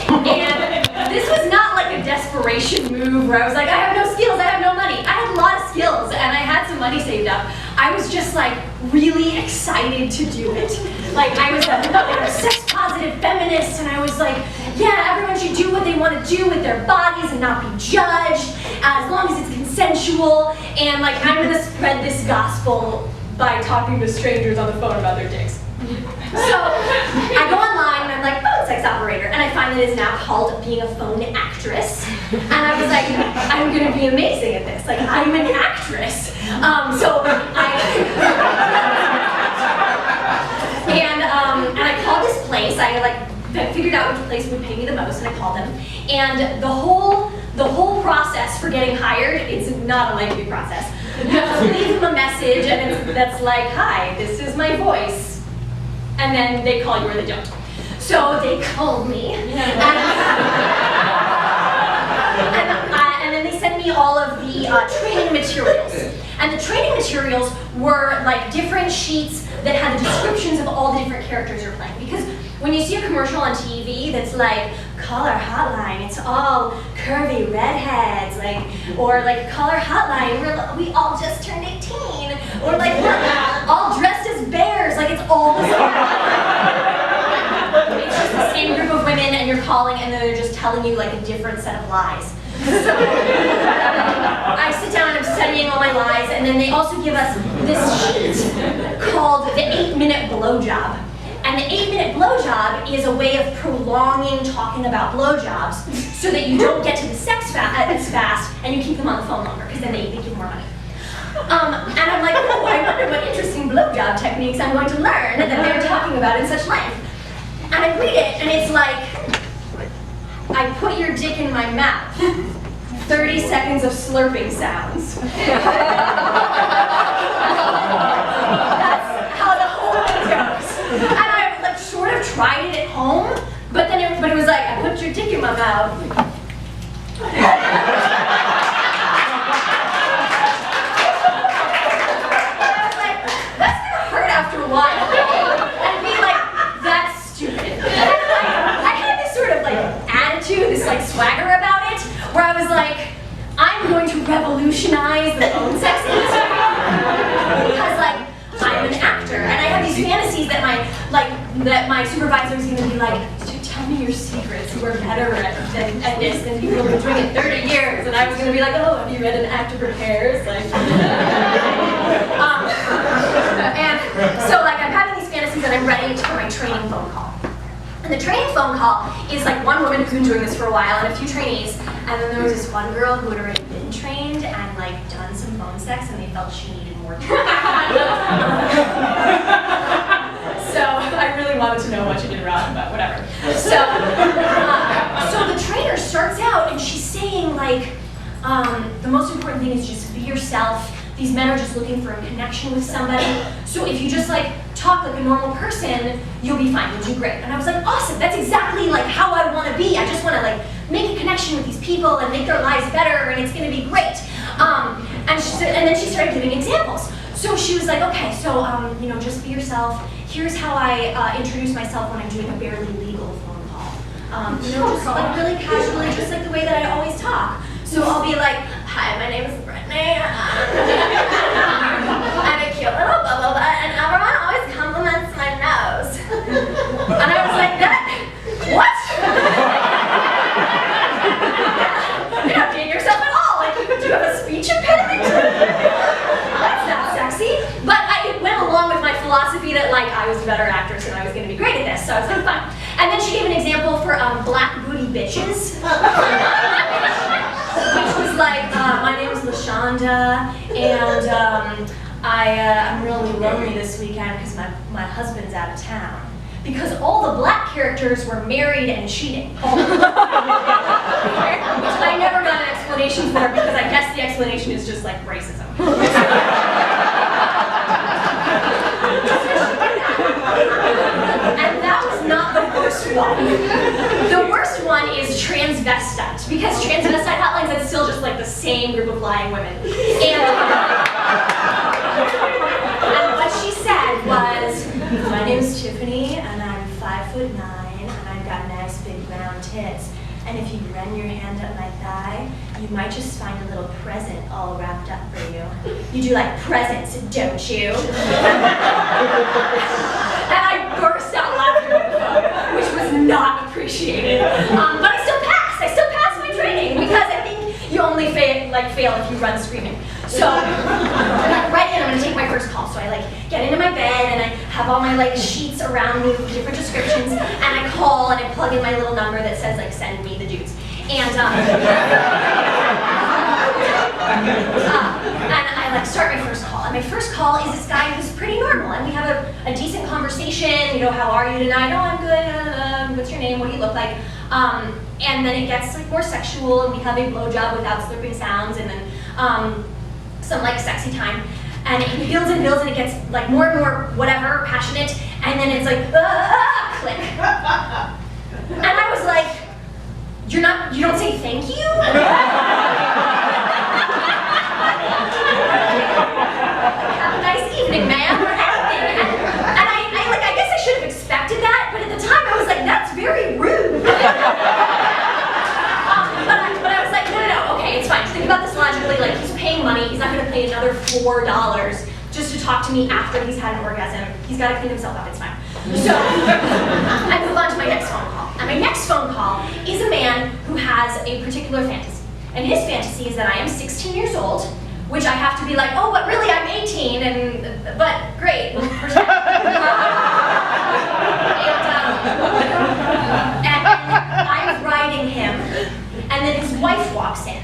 And this was not like a desperation move where I was like, I have no skills, I have no money. I had a lot of skills and I had some money saved up. I was just like really excited to do it. Like I was a sex positive feminist and I was like, yeah, everyone should do what they want to do with their bodies and not be judged as long as it's consensual. And like I'm gonna spread this gospel by talking to strangers on the phone about their dicks. So I go online and I'm like, phone sex operator, and I find that it's now called being a phone actress. And I was like, I'm gonna be amazing at this. Like I'm an actress. And I called this place. I like figured out which place would pay me the most, and I called them. And the whole process for getting hired, it's not a lengthy process. You have to leave them a message, and that's like, hi, this is my voice. And then they call you or they don't. So they called me, and then they sent me all of the training materials. And the training materials were like different sheets that had the descriptions of all the different characters you're playing. Because when you see a commercial on TV that's like, call our hotline, it's all curvy redheads, like, or like, call our hotline, we all just turned 18, or like, we're all dressed as bears, like it's all the same. It's just the same group of women and you're calling and they're just telling you like a different set of lies. So I sit down and I'm studying all my lies, and then they also give us this sheet called the 8-minute blowjob. And the 8-minute blowjob is a way of prolonging talking about blowjobs so that you don't get to the sex as fast and you keep them on the phone longer because then they give more money. And I'm like, oh, I wonder what interesting blowjob techniques I'm going to learn that they're talking about in such length. And I read it and it's like, I put your dick in my mouth. 30 seconds of slurping sounds. That's how the whole thing goes. And I like sort of tried it at home, but then everybody was like, I put your dick in my mouth. I was like, that's gonna hurt after a while. And be like, that's stupid. I had this sort of like attitude, this like swagger about it, where I was like, I'm going to revolutionize the phone sex industry because like I'm an actor and I have these fantasies that my supervisor is going to be like, tell me your secrets. We're better at this than people who've been doing it 30 years. And I was going to be like, oh, have you read An Actor Prepares? Like, and so like I'm having these fantasies and I'm ready for my training phone call. And the training phone call is like one woman who's been doing this for a while and a few trainees, and then there was this one girl who had already been trained and like done some phone sex and they felt she needed more training. So I really wanted to know what she did wrong, but whatever. So the trainer starts out and she's saying like, the most important thing is just be yourself. These men are just looking for a connection with somebody. So if you just like talk like a normal person, you'll be fine, you'll do great. And I was like, awesome, that's exactly like how I want to be. I just want to like make a connection with these people and make their lives better and it's going to be great. And then she started giving examples. So she was like, okay, so just be yourself. Here's how I introduce myself when I'm doing a barely legal phone call. Just like really casually, just like the way that I always talk. So I'll be like, hi, my name is Brittany. I'm a cute little bubble butt, and everyone always compliments my nose. And I was like, what? You're not being yourself at all. Like, do you have a speech impediment? That's not sexy. But it went along with my philosophy that like I was a better actress and I was going to be great at this. So I was like, fine. And then she gave an example for black booty bitches. Which was like, my name is LaShonda, and I'm really lonely this weekend because my husband's out of town. Because all the black characters were married and cheating. Which I never got an explanation for because I guess the explanation is just like racism. And that was not the worst one. The worst one is transvestite, because transvestite hotlines, that's still just like the same group of lying women. And what she said was, my name's Tiffany, and I'm 5'9", and I've got nice big round tits. And if you run your hand up my thigh, you might just find a little present all wrapped up for you. You do like presents, don't you? And I burst out laughing on the phone, which was not appreciated. But I still passed. I still passed my training because I think you only fail if you run screaming. So I'm right in, I'm gonna take my first call. So I get into my bed and I have all my sheets around me with different descriptions, and I call and I plug in my little number that says send me the dudes. And I start my first call. And my first call is this guy who's pretty normal, and we have a decent conversation. How are you tonight? Oh, I'm good. What's your name? What do you look like? And then it gets more sexual, and we have a blowjob without slurping sounds, and then some sexy time. And it builds and builds, and it gets more and more whatever, passionate, and then it's click. And I was like, you don't say thank you? Have a nice evening, ma'am, or anything. And I guess I should have expected that, but at the time I was like, that's very rude. But I was like, no, okay, it's fine. Think about this logically, he's paying money, he's not gonna pay another $4 just to talk to me after he's had an orgasm. He's gotta clean himself up, it's fine. So I move on to my next phone call. And my next phone call is a man who has a particular fantasy. And his fantasy is that I am 16 years old, which I have to be oh, but really I'm 18, but great. And I'm riding him, and then his wife walks in.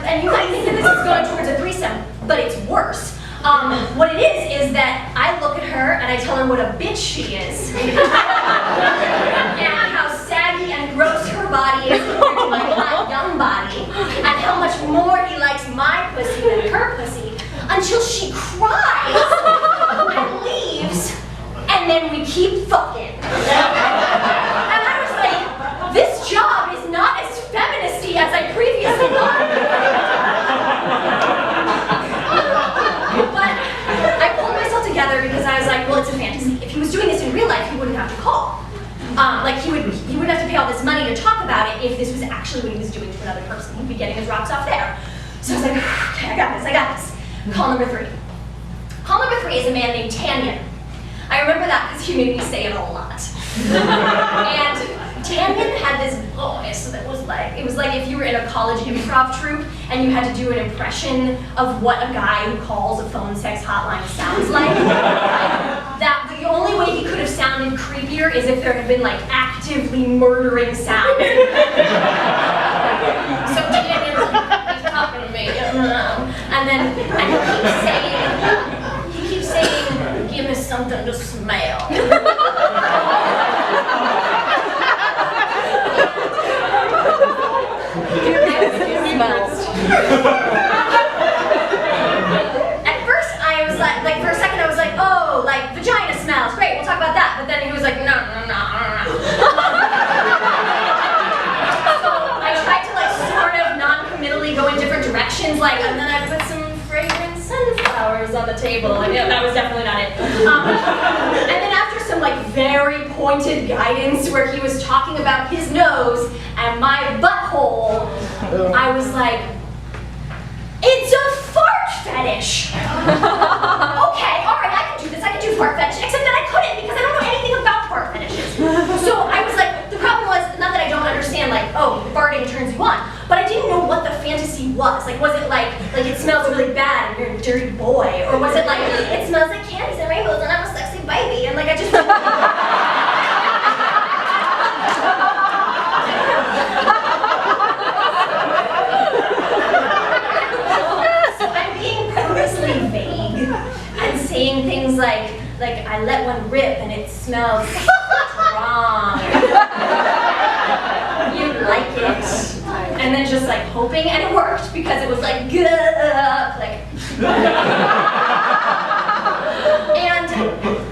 And you might think that this is going towards a threesome, but it's worse. What it is that I look at her and I tell her what a bitch she is, and how saggy and gross her body is compared to my hot young body, and how much more he likes my pussy than her pussy, until she cries and leaves, and then we keep fucking. And I was like, this job is not as feministy as I previously thought. But I pulled myself together because I was like, well, it's a fantasy. If he was doing this in real life, he wouldn't have to call. He wouldn't have to pay all this money to talk about it if this was actually what he was doing to another person. He'd be getting his rocks off there. So I was like, okay, I got this. Call number 3. Call number 3 is a man named Tanyan. I remember that because he made me say it a lot. And Tanyan had this voice that was it was like if you were in a college improv troupe and you had to do an impression of what a guy who calls a phone sex hotline sounds like. That the only way he could have sounded creepier is if there had been actively murdering sounds. So Tanyan's he's talking to me, and he keeps saying, give me something to smell. At first I was for a second I was like, oh, vagina smells, great, we'll talk about that. But then he was like, no. So I tried to sort of non-committally go in different directions, and then I put some fragrant sunflowers on the table, and that was definitely not it. And then after some very pointed guidance where he was talking about his nose and my butthole, I was like, it's a fart fetish. Okay, all right, I can do this. I can do fart fetish, except that I couldn't because I don't know anything about fart fetishes. So I was the problem was not that I don't understand, oh, farting turns you on, but I didn't know what the fantasy was. Was it it smells really bad and you're a dirty boy, or was it it smells like candies and rainbows and I'm a sexy baby, and I just. Vague and saying things like I let one rip and it smells strong. You'd like it. And then just hoping, and it worked because it was good, And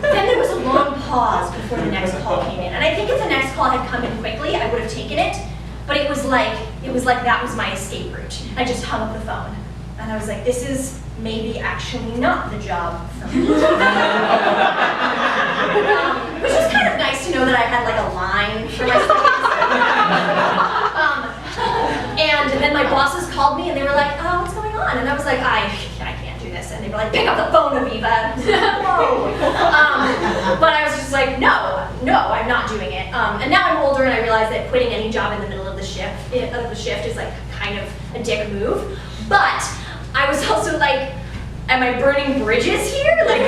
then there was a long pause before the next call came in. And I think if the next call had come in quickly, I would have taken it. But it was like that was my escape route. I just hung up the phone. And I was like, this is maybe actually not the job for me. was just kind of nice to know that I had like a line for my studies. And then my bosses called me and they were like, oh, what's going on? And I was like, I can't do this. And they were like, pick up the phone, Aviva. Whoa. But I was just like, no, I'm not doing it. And now I'm older and I realize that quitting any job in the middle of the shift is like kind of a dick move. But I was also like, am I burning bridges here? Like,